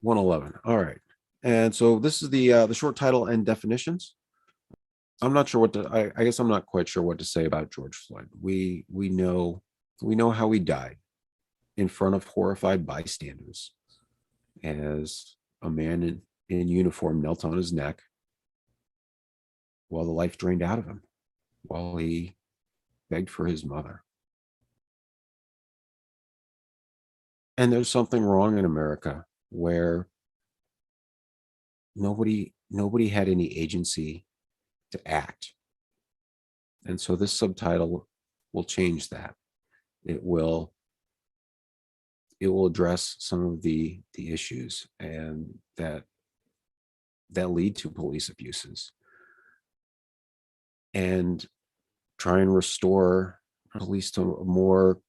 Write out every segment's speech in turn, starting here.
111. All right. And so this is the short title and definitions. I'm not sure what to. I guess I'm not quite sure what to say about George Floyd. We know how he died in front of horrified bystanders as a man in uniform knelt on his neck while the life drained out of him, while he begged for his mother. And there's something wrong in America where nobody had any agency to act. And so this subtitle will change that. It will address some of the issues and that lead to police abuses, and try and restore police to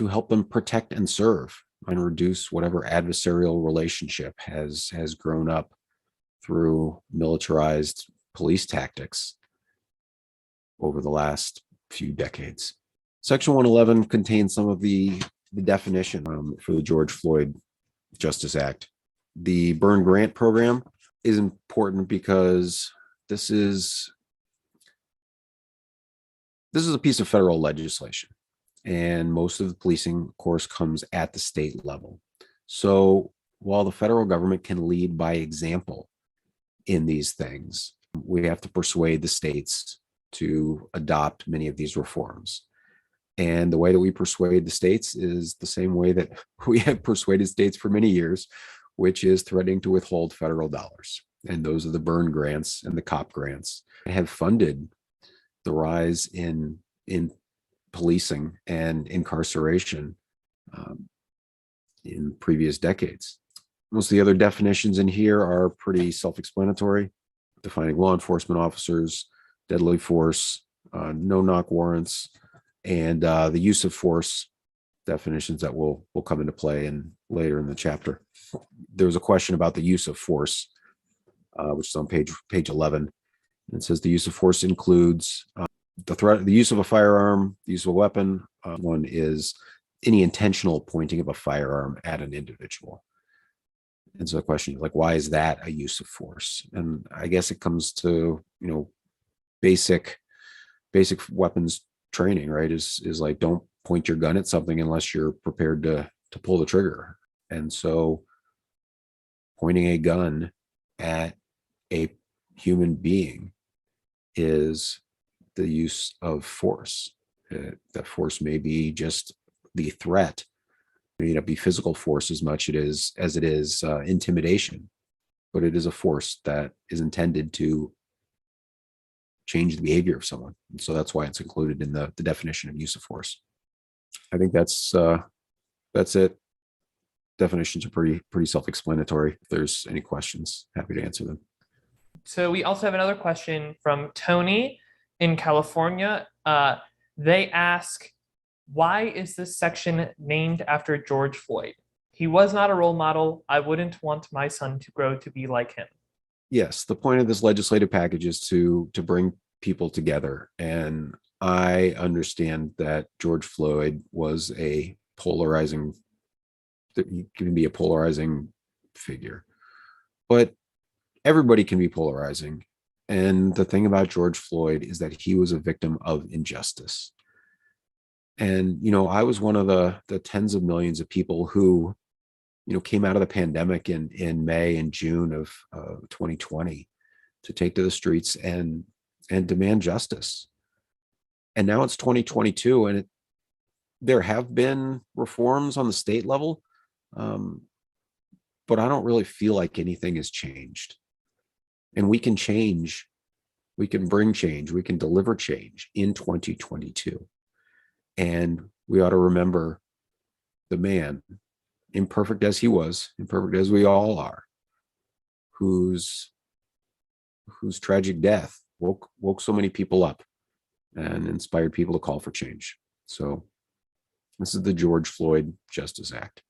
help them protect and serve and reduce whatever adversarial relationship has grown up through militarized police tactics over the last few decades. Section 111 contains some of the definition for the George Floyd Justice Act. The Burn Grant program is important because this is a piece of federal legislation, and most of the policing, of course, comes at the state level. So while the federal government can lead by example in these things, we have to persuade the states to adopt many of these reforms. And the way that we persuade the states is the same way that we have persuaded states for many years, which is threatening to withhold federal dollars. And those are the burn grants and the cop grants that have funded the rise in policing and incarceration in previous decades. Most of the other definitions in here are pretty self-explanatory, defining law enforcement officers, deadly force, no-knock warrants, and the use of force definitions that will come into play later in the chapter. There was a question about the use of force, which is on page 11. It says the use of force includes the use of a firearm, the use of a weapon. One is any intentional pointing of a firearm at an individual. And so the question is, like, why is that a use of force? And I guess it comes to, basic weapons training, right? Is like, don't point your gun at something unless you're prepared to pull the trigger. And so pointing a gun at a human being is the use of force. That force may be just the threat, it may not be physical force as much as it is intimidation, but it is a force that is intended to change the behavior of someone. And so that's why it's included in the definition of use of force. I think that's it. Definitions are pretty self-explanatory. If there's any questions, happy to answer them. So we also have another question from Tony in California. They ask, why is this section named after George Floyd? He was not a role model. I wouldn't want my son to grow to be like him. Yes, the point of this legislative package is to bring people together. And I understand that George Floyd was he can be a polarizing figure, but everybody can be polarizing. And the thing about George Floyd is that he was a victim of injustice. And, I was one of the tens of millions of people who, came out of the pandemic in May and June of 2020 to take to the streets and demand justice. And now it's 2022, and there have been reforms on the state level, but I don't really feel like anything has changed. And we can change, we can bring change, we can deliver change in 2022. And we ought to remember the man, imperfect as he was, imperfect as we all are, whose tragic death woke so many people up and inspired people to call for change. So this is the George Floyd Justice Act.